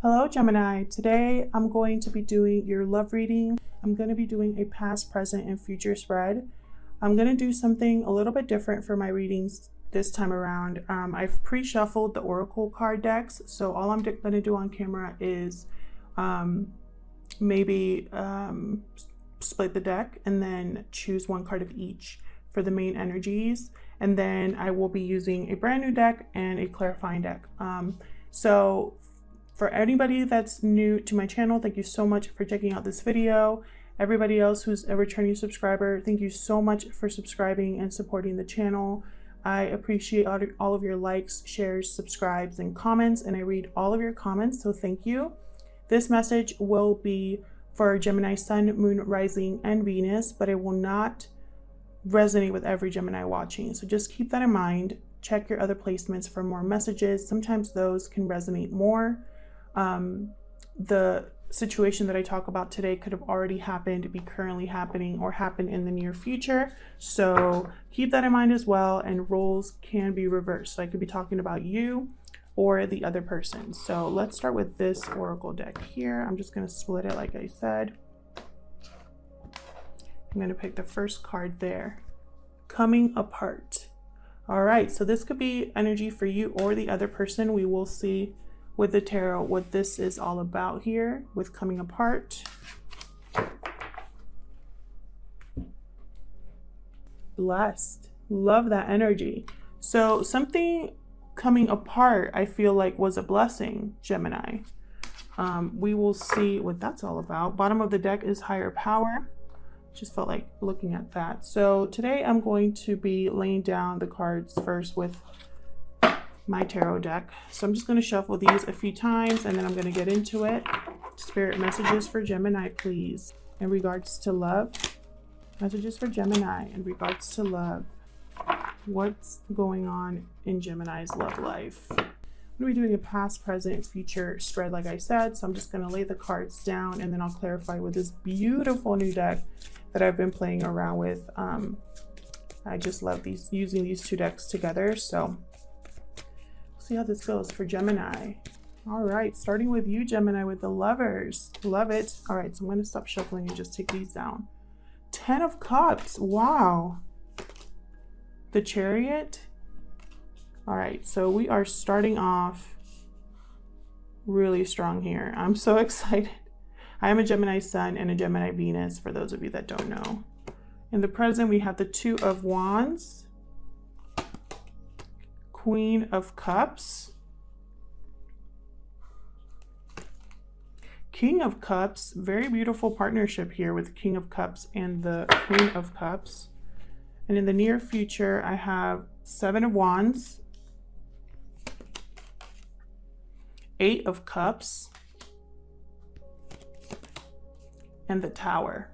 Hello Gemini, today I'm going to be doing your love reading. I'm going to be doing a past, present, and future spread. I'm going to do something a little bit different for my readings this time around. I've pre-shuffled the oracle card decks, so all I'm going to do on camera is maybe split the deck and then choose one card of each for the main energies, and then I will be using a brand new deck and a clarifying deck. So for anybody that's new to my channel, thank you so much for checking out this video. Everybody else who's a returning subscriber, thank you so much for subscribing and supporting the channel. I appreciate all of your likes, shares, subscribes, and comments, and I read all of your comments, so thank you. This message will be for Gemini Sun, Moon, Rising, and Venus, but it will not resonate with every Gemini watching. So just keep that in mind. Check your other placements for more messages. Sometimes those can resonate more. The situation that I talk about today could have already happened, be currently happening, or happen in the near future. So keep that in mind as well. And roles can be reversed. So I could be talking about you or the other person. So let's start with this oracle deck here. I'm just going to split it like I said. I'm going to pick the first card there. Coming apart. All right, so this could be energy for you or the other person. We will see with the tarot what this is all about here with coming apart. Blessed. Love that energy. So something coming apart, I feel like, was a blessing, Gemini. We will see what that's all about. Bottom of the deck is higher power. Just felt like looking at that. So today I'm going to be laying down the cards first with my tarot deck. So I'm just going to shuffle these a few times and then I'm going to get into it. Spirit messages for Gemini, please. In regards to love, messages for Gemini in regards to love. What's going on in Gemini's love life? I'm going to be doing a past, present, future spread like I said. So I'm just going to lay the cards down and then I'll clarify with this beautiful new deck that I've been playing around with. I just love using these two decks together. So see how this goes for Gemini. All right, starting with you, Gemini, with the Lovers. Love it. All right, so I'm going to stop shuffling and just take these down. 10 of Cups. Wow. The Chariot. All right, so we are starting off really strong here. I'm so excited. I am a Gemini Sun and a Gemini Venus, for those of you that don't know. In the present, we have the Two of Wands, Queen of Cups, King of Cups. Very beautiful partnership here with King of Cups and the Queen of Cups. And in the near future, I have Seven of Wands, Eight of Cups, and the Tower.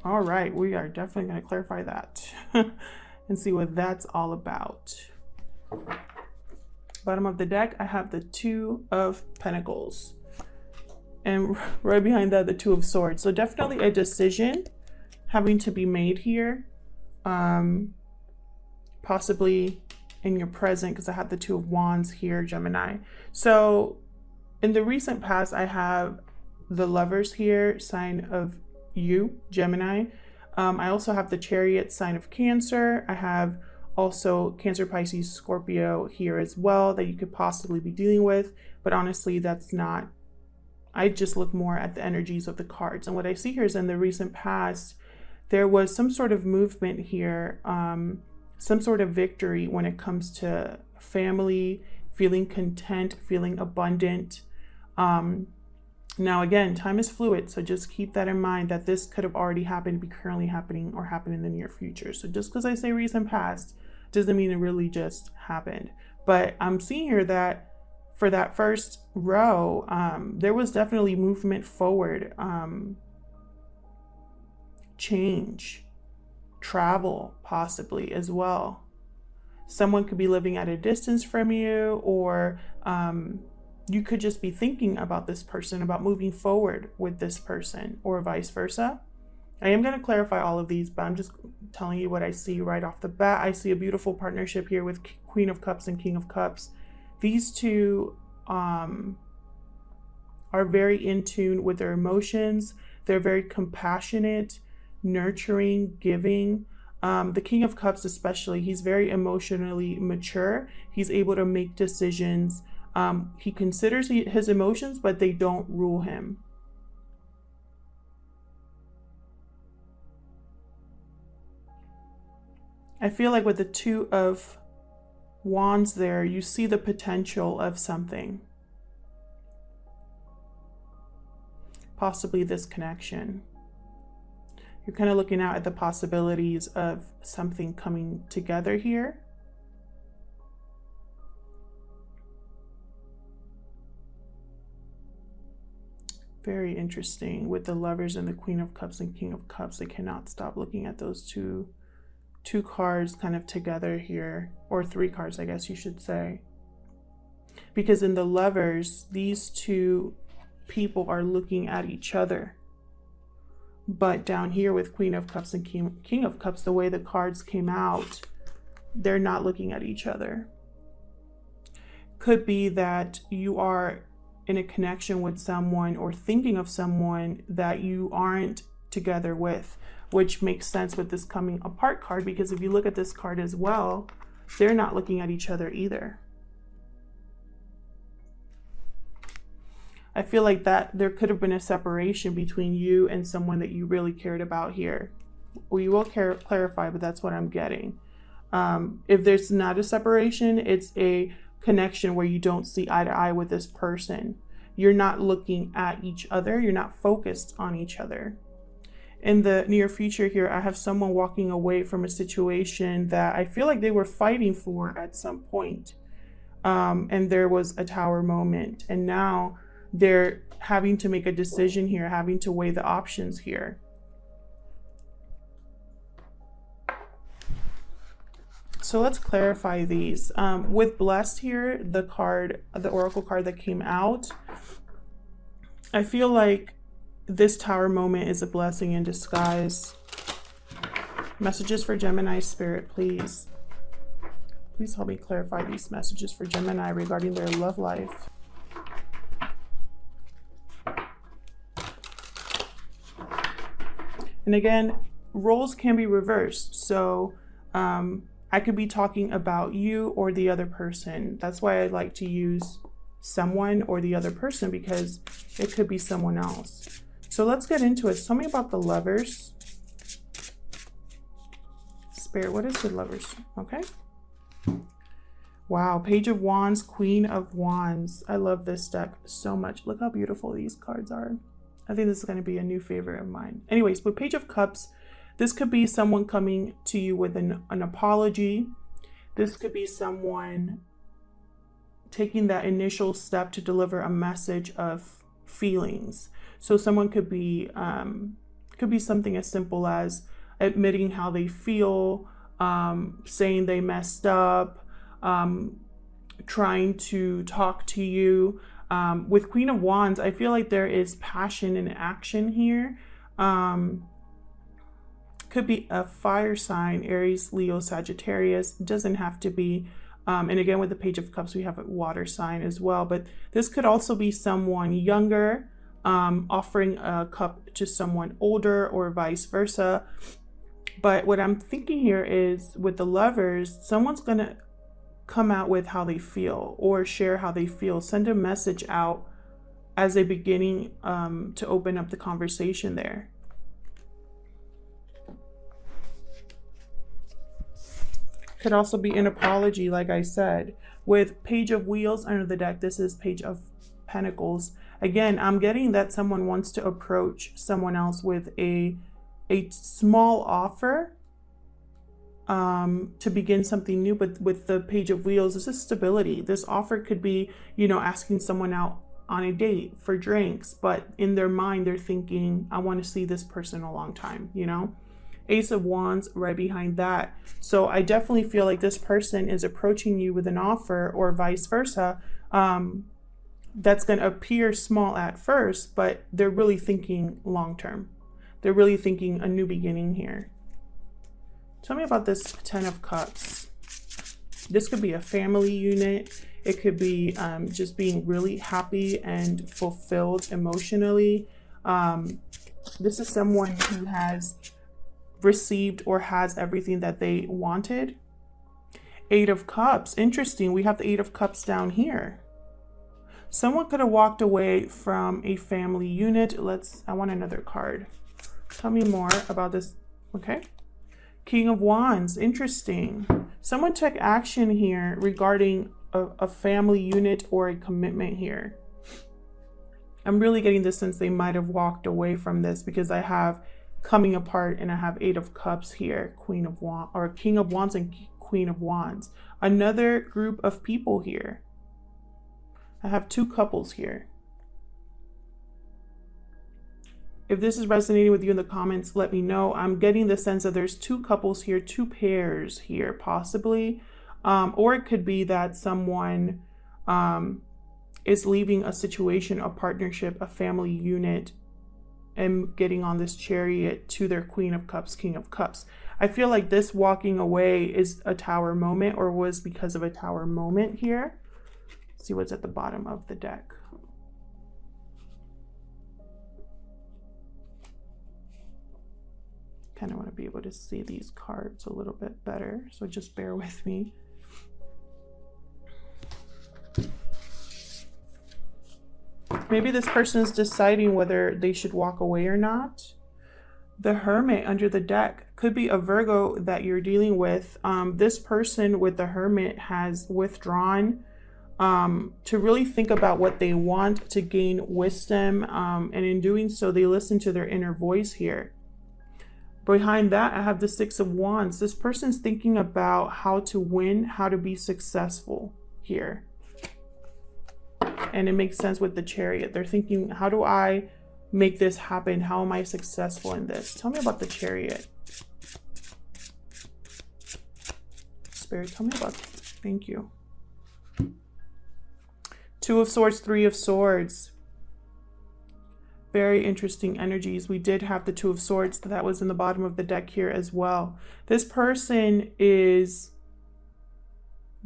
All right, we are definitely going to clarify that and see what that's all about. Bottom of the deck, I have the Two of Pentacles. And right behind that, the Two of Swords. So definitely a decision having to be made here. Possibly in your present, because I have the Two of Wands here, Gemini. So in the recent past, I have the Lovers here, sign of you, Gemini. I also have the Chariot, sign of Cancer. I have also Cancer, Pisces, Scorpio here as well that you could possibly be dealing with. But honestly, that's not, I just look more at the energies of the cards. And what I see here is in the recent past, there was some sort of movement here, some sort of victory when it comes to family, feeling content, feeling abundant. Now, again, time is fluid, so just keep that in mind that this could have already happened, be currently happening, or happen in the near future. So just because I say recent past doesn't mean it really just happened. But I'm seeing here that for that first row, there was definitely movement forward, change, travel possibly as well. Someone could be living at a distance from you, or you could just be thinking about this person, about moving forward with this person, or vice versa. I am going to clarify all of these, but I'm just telling you what I see right off the bat. I see a beautiful partnership here with Queen of Cups and King of Cups. These two are very in tune with their emotions. They're very compassionate, nurturing, giving. The King of Cups especially, he's very emotionally mature. He's able to make decisions. He considers his emotions, but they don't rule him. I feel like with the Two of Wands there, you see the potential of something. Possibly this connection. You're kind of looking out at the possibilities of something coming together here. Very interesting. With the Lovers and the Queen of Cups and King of Cups, I cannot stop looking at those two cards kind of together here, or 3 cards, I guess you should say. Because in the Lovers, these two people are looking at each other. But down here with Queen of Cups and King of Cups, the way the cards came out, they're not looking at each other. Could be that you are in a connection with someone or thinking of someone that you aren't together with, which makes sense with this coming apart card, because if you look at this card as well, they're not looking at each other either. I feel like that there could have been a separation between you and someone that you really cared about here. We will clarify, but that's what I'm getting. If there's not a separation, it's a connection where you don't see eye to eye with this person. You're not looking at each other. You're not focused on each other. In the near future here, I have someone walking away from a situation that I feel like they were fighting for at some point. And there was a Tower moment. And now they're having to make a decision here, having to weigh the options here. So let's clarify these. With Blessed here, the oracle card that came out, I feel like this Tower moment is a blessing in disguise. Messages for Gemini Spirit, please. Please help me clarify these messages for Gemini regarding their love life. And again, roles can be reversed. So I could be talking about you or the other person. That's why I like to use someone or the other person, because it could be someone else. So let's get into it. Tell me about the Lovers. Spirit, what is the Lovers? Okay. Wow, Page of Wands, Queen of Wands. I love this deck so much. Look how beautiful these cards are. I think this is going to be a new favorite of mine. Anyways, with Page of Cups, this could be someone coming to you with an apology. This could be someone taking that initial step to deliver a message of feelings. So someone could be something as simple as admitting how they feel, saying they messed up, trying to talk to you. With Queen of Wands, I feel like there is passion and action here. Could be a fire sign, Aries, Leo, Sagittarius. It doesn't have to be. And again, with the Page of Cups, we have a water sign as well. But this could also be someone younger, offering a cup to someone older, or vice versa. But what I'm thinking here is with the Lovers, someone's going to come out with how they feel or share how they feel. Send a message out as a beginning to open up the conversation there. Could also be an apology, like I said. With Page of Wheels under the deck, this is Page of Pentacles. Again, I'm getting that someone wants to approach someone else with a small offer to begin something new. But with the Page of Wheels, this is stability. This offer could be, you know, asking someone out on a date for drinks, but in their mind, they're thinking, I want to see this person a long time, you know? Ace of Wands right behind that. So I definitely feel like this person is approaching you with an offer, or vice versa. That's going to appear small at first, but they're really thinking long term. They're really thinking a new beginning here. Tell me about this Ten of Cups. This could be a family unit. It could be just being really happy and fulfilled emotionally. This is someone who has received or has everything that they wanted. Eight of Cups. Interesting. We have the Eight of Cups down here. Someone could have walked away from a family unit. I want another card. Tell me more about this. Okay. King of Wands. Interesting. Someone took action here regarding a family unit or a commitment here. I'm really getting the sense they might have walked away from this because I have coming apart and I have Eight of Cups here. Queen of Wands, or King of Wands and Queen of Wands. Another group of people here. I have two couples here. If this is resonating with you in the comments, let me know. I'm getting the sense that there's two couples here, two pairs here, possibly. Or it could be that someone is leaving a situation, a partnership, a family unit, and getting on this chariot to their Queen of Cups, King of Cups. I feel like this walking away is a Tower moment, or was because of a Tower moment here. Let's see what's at the bottom of the deck. Kind of want to be able to see these cards a little bit better, so just bear with me. Maybe this person is deciding whether they should walk away or not. The Hermit under the deck could be a Virgo that you're dealing with. This person with the Hermit has withdrawn to really think about what they want, to gain wisdom, and in doing so, they listen to their inner voice here. Behind that, I have the Six of Wands. This person's thinking about how to win, how to be successful here. And it makes sense with the Chariot. They're thinking, how do I make this happen? How am I successful in this? Tell me about the Chariot. Spirit, tell me about it. Thank you. Two of Swords, Three of Swords. Very interesting energies. We did have the Two of Swords that was in the bottom of the deck here as well. This person is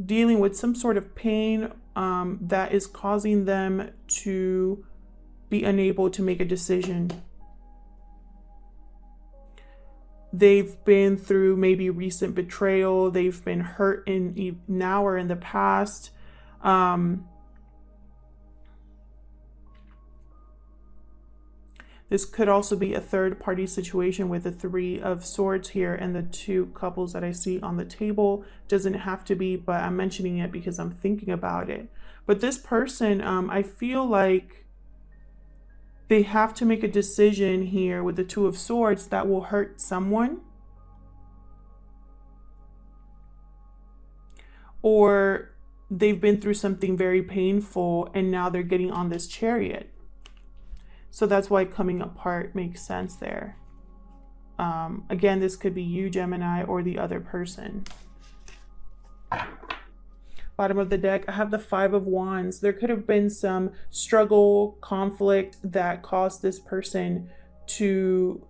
dealing with some sort of pain that is causing them to be unable to make a decision. They've been through maybe recent betrayal. They've been hurt in now or in the past. This could also be a third-party situation with the Three of Swords here and the two couples that I see on the table. Doesn't have to be, but I'm mentioning it because I'm thinking about it. But this person, I feel like they have to make a decision here with the Two of Swords that will hurt someone. Or they've been through something very painful and now they're getting on this Chariot. So that's why coming apart makes sense there. Again, this could be you, Gemini, or the other person. Bottom of the deck, I have the Five of Wands. There could have been some struggle, conflict that caused this person to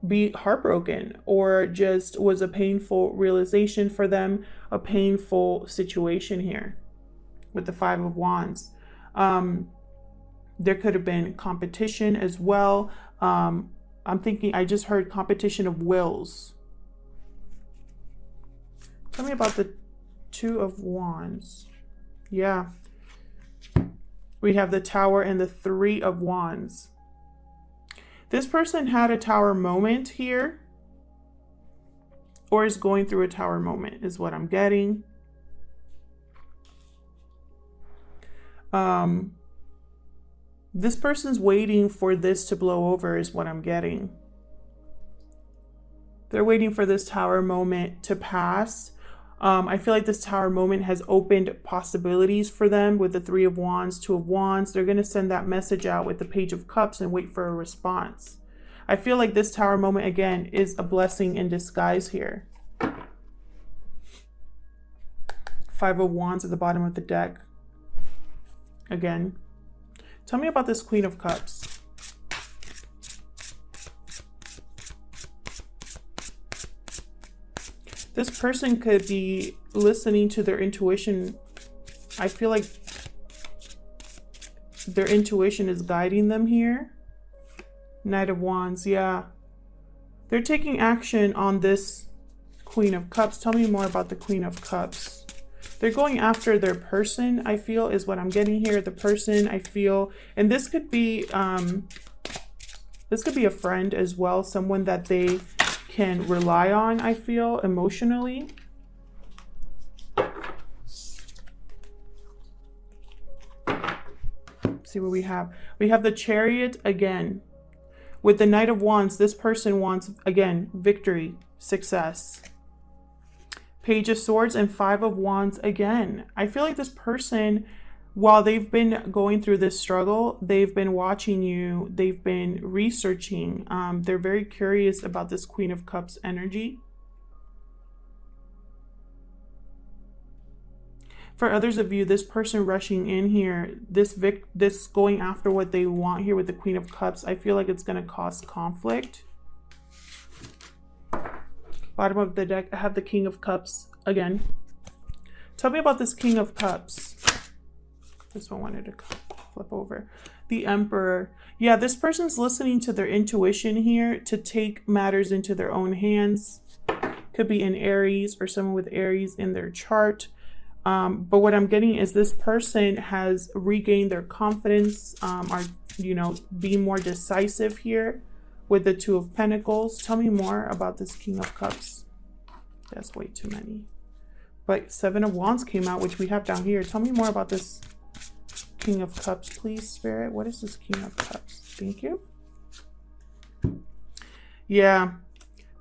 be heartbroken, or just was a painful realization for them, a painful situation here with the Five of Wands. There could have been competition as well. I'm thinking, I just heard competition of wills. Tell me about the Two of Wands. Yeah. We have the Tower and the Three of Wands. This person had a Tower moment here, or is going through a Tower moment, is what I'm getting. This person's waiting for this to blow over, is what I'm getting. They're waiting for this Tower moment to pass. I feel like this Tower moment has opened possibilities for them with the Three of Wands, Two of Wands. They're going to send that message out with the Page of Cups and wait for a response. I feel like this Tower moment, again, is a blessing in disguise here. Five of Wands at the bottom of the deck. Again. Tell me about this Queen of Cups. This person could be listening to their intuition I feel like their intuition is guiding them here. Knight of Wands, yeah. They're taking action on this Queen of Cups. Tell me more about the Queen of Cups. They're going after their person, I feel, is what I'm getting here. The person, I feel, and this could be a friend as well, someone that they can rely on, I feel, emotionally. See what we have. We have the Chariot again. With the Knight of Wands, this person wants, again, victory, success. Page of Swords and Five of Wands again. I feel like this person, while they've been going through this struggle, they've been watching you, they've been researching. They're very curious about this Queen of Cups energy. For others of you, this person rushing in here, this going after what they want here with the Queen of Cups, I feel like it's going to cause conflict. Bottom of the deck, I have the King of Cups again. Tell me about this King of Cups. This one wanted to flip over. The Emperor. Yeah, this person's listening to their intuition here to take matters into their own hands. Could be an Aries or someone with Aries in their chart. But what I'm getting is this person has regained their confidence, are, you know, being more decisive here with the Two of Pentacles. Tell me more about this King of Cups. That's way too many. But Seven of Wands came out, which we have down here. Tell me more about this King of Cups, please, Spirit. What is this King of Cups? Thank you. Yeah.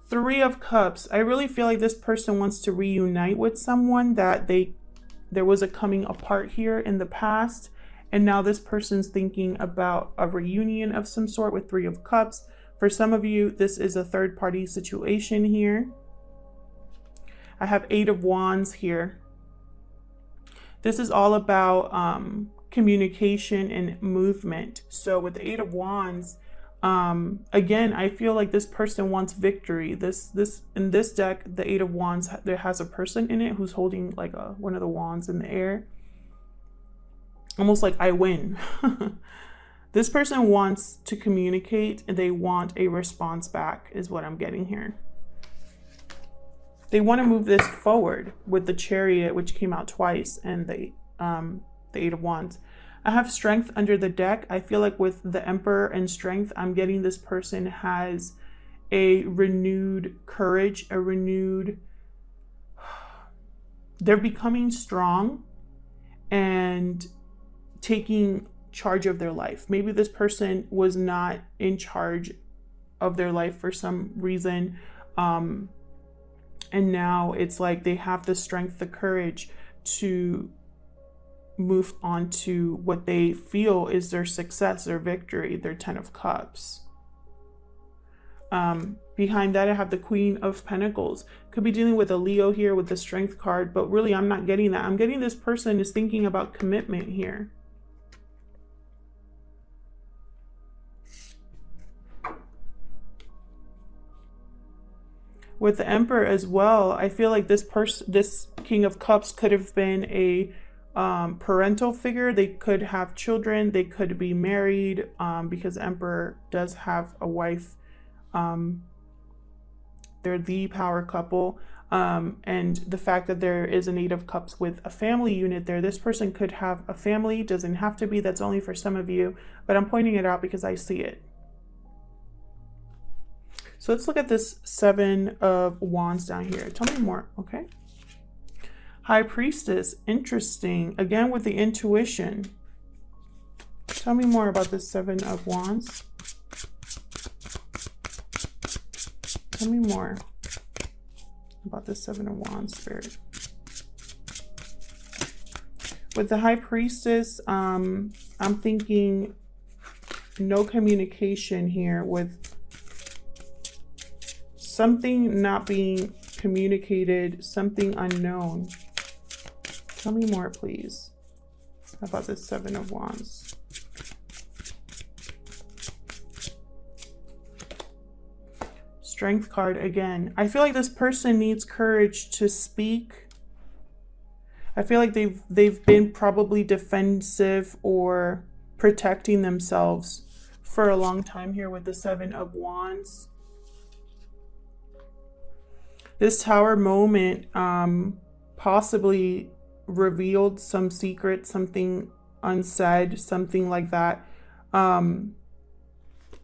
Three of Cups. I really feel like this person wants to reunite with someone that there was a coming apart here in the past. And now this person's thinking about a reunion of some sort with Three of Cups. For some of you, this is a third-party situation here. I have Eight of Wands here. This is all about communication and movement. So with the Eight of Wands, again, I feel like this person wants victory. In this deck, the Eight of Wands, there has a person in it who's holding like one of the wands in the air. Almost like I win. This person wants to communicate and they want a response back is what I'm getting here. They want to move this forward with the Chariot, which came out twice, and the Eight of Wands. I have Strength under the deck. I feel like with the Emperor and Strength, I'm getting this person has a renewed courage, they're becoming strong and taking charge of their life. Maybe this person was not in charge of their life for some reason. And now it's like they have the strength, the courage to move on to what they feel is their success, their victory, their Ten of Cups. Behind that, I have the Queen of Pentacles. Could be dealing with a Leo here with the Strength card, but really I'm not getting that. I'm getting this person is thinking about commitment here. With the Emperor as well, I feel like this King of Cups could have been a parental figure. They could have children. They could be married because the Emperor does have a wife. They're the power couple. And the fact that there is an Eight of Cups with a family unit there, this person could have a family. Doesn't have to be. That's only for some of you. But I'm pointing it out because I see it. So let's look at this Seven of Wands down here. Tell me more, okay? High Priestess, interesting. Again, with the intuition. Tell me more about this Seven of Wands. Tell me more about this Seven of Wands, Spirit. With the High Priestess, I'm thinking no communication here with something not being communicated, something unknown. Tell me more, please, about this Seven of Wands. Strength card again. I feel like this person needs courage to speak. I feel like they've been probably defensive or protecting themselves for a long time here with the Seven of Wands. This Tower moment possibly revealed some secret, something unsaid, something like that.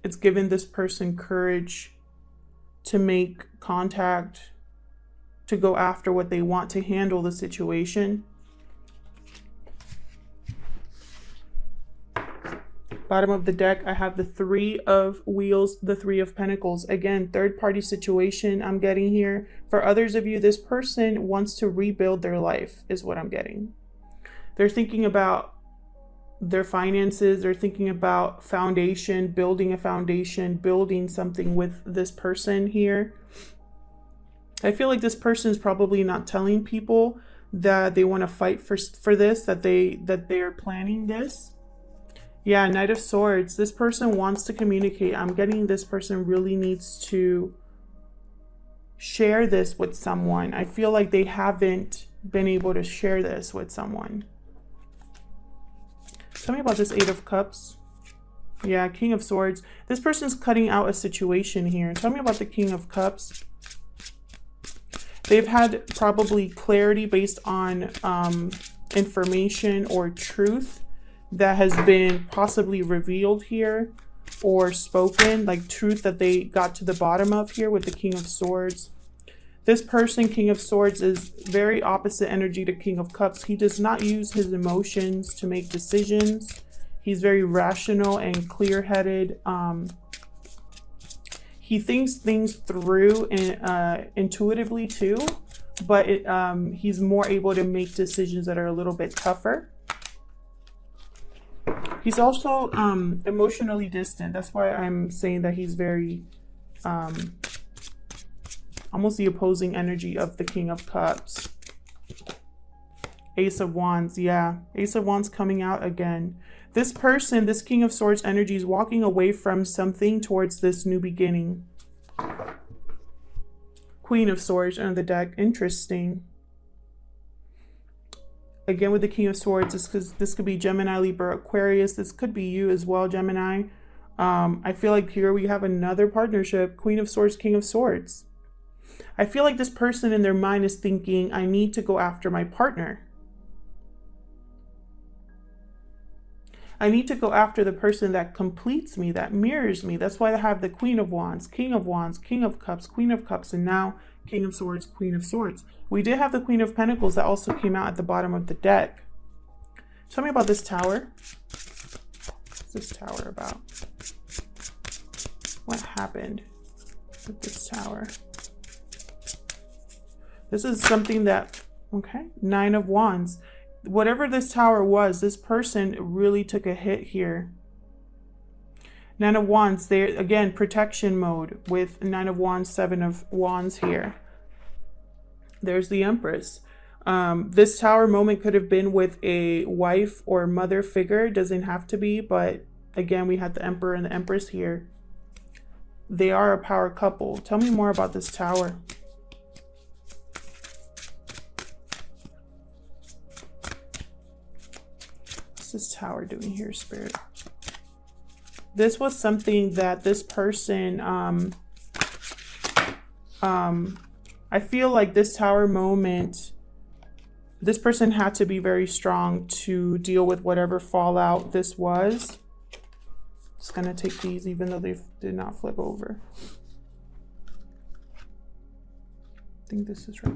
It's given this person courage to make contact, to go after what they want, to handle the situation. Bottom of the deck, I have the Three of Wheels, the Three of Pentacles. Again, third-party situation I'm getting here. For others of you, this person wants to rebuild their life, is what I'm getting. They're thinking about their finances. They're thinking about foundation, building a foundation, building something with this person here. I feel like this person is probably not telling people that they want to fight for this, that they're planning this. Yeah, Knight of Swords. This person wants to communicate. I'm getting this person really needs to share this with someone. I feel like they haven't been able to share this with someone. Tell me about this Eight of Cups. Yeah, King of Swords. This person's cutting out a situation here. Tell me about the King of Cups. They've had probably clarity based on information or truth that has been possibly revealed here or spoken, like truth that they got to the bottom of here with the King of Swords. This person, King of Swords, is very opposite energy to King of Cups. He does not use his emotions to make decisions. He's very rational and clear-headed. He thinks things through intuitively too, but he's more able to make decisions that are a little bit tougher. He's also emotionally distant. That's why I'm saying that he's very almost the opposing energy of the King of Cups. Ace of Wands. Yeah, Ace of Wands coming out again. This person, this King of Swords energy, is walking away from something towards this new beginning. Queen of Swords on the deck. Interesting. Again, with the King of Swords, this could be Gemini, Libra, Aquarius. This could be you as well, Gemini. I feel like here we have another partnership. Queen of Swords, King of Swords. I feel like this person in their mind is thinking, I need to go after my partner. I need to go after the person that completes me, that mirrors me. That's why I have the Queen of Wands, King of Wands, King of Cups, Queen of Cups, and now King of Swords, Queen of Swords. We did have the Queen of Pentacles that also came out at the bottom of the deck. Tell me about this Tower. What's this Tower about? What happened with this Tower? This is something that, okay, Nine of Wands. Whatever this Tower was, this person really took a hit here. Nine of Wands, they again, protection mode with Nine of Wands, Seven of Wands here. There's the Empress. This Tower moment could have been with a wife or mother figure. It doesn't have to be, but again, we had the Emperor and the Empress here. They are a power couple. Tell me more about this Tower. What's this Tower doing here, Spirit? This was something that this person, I feel like this Tower moment, this person had to be very strong to deal with whatever fallout this was. Just gonna take these even though they did not flip over. I think this is right.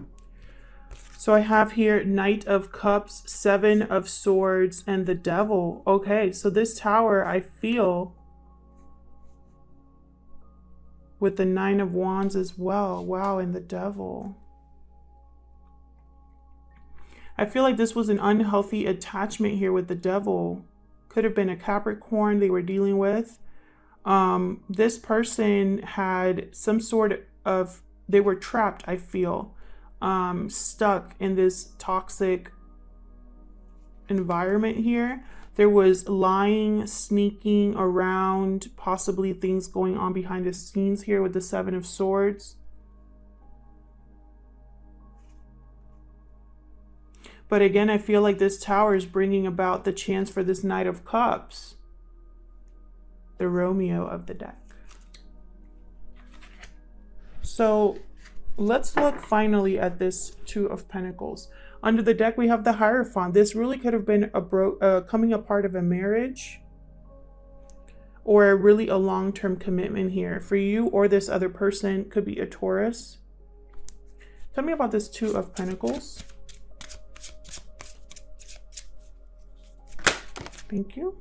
So I have here Knight of Cups, Seven of Swords, and the Devil. Okay, so this Tower, I feel, with the Nine of Wands as well. Wow, and the Devil. I feel like this was an unhealthy attachment here with the Devil. Could have been a Capricorn they were dealing with. This person had some sort of, they were trapped, I feel. Stuck in this toxic environment here. There was lying, sneaking around, possibly things going on behind the scenes here with the Seven of Swords. But again, I feel like this Tower is bringing about the chance for this Knight of Cups, the Romeo of the deck. So let's look finally at this Two of Pentacles. Under the deck, we have the Hierophant. This really could have been a coming apart of a marriage, or really a long-term commitment here for you, or this other person could be a Taurus. Tell me about this Two of Pentacles. Thank you.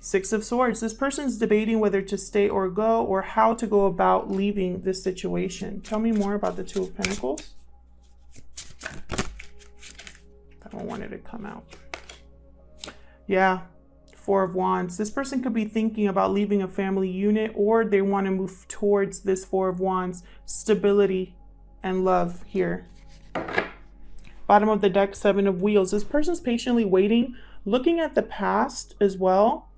Six of Swords. This person's debating whether to stay or go, or how to go about leaving this situation. Tell me more about the Two of Pentacles. I don't want it to come out. Yeah. Four of Wands. This person could be thinking about leaving a family unit, or they want to move towards this Four of Wands, stability and love here. Bottom of the deck, Seven of Wheels. This person's patiently waiting, looking at the past as well,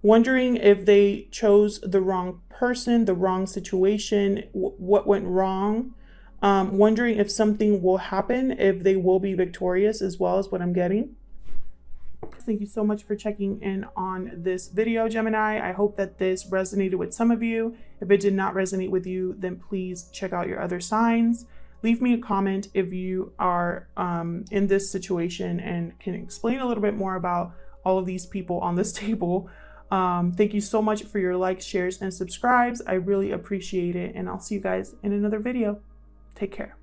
wondering if they chose the wrong person, the wrong situation, what went wrong, wondering if something will happen, if they will be victorious as well, as what I'm getting. Thank you so much for checking in on this video, Gemini. I hope that this resonated with some of you. If it did not resonate with you, then please check out your other signs. Leave me a comment if you are in this situation and can explain a little bit more about all of these people on this table. Thank you so much for your likes, shares, and subscribes. I really appreciate it, and I'll see you guys in another video. Take care.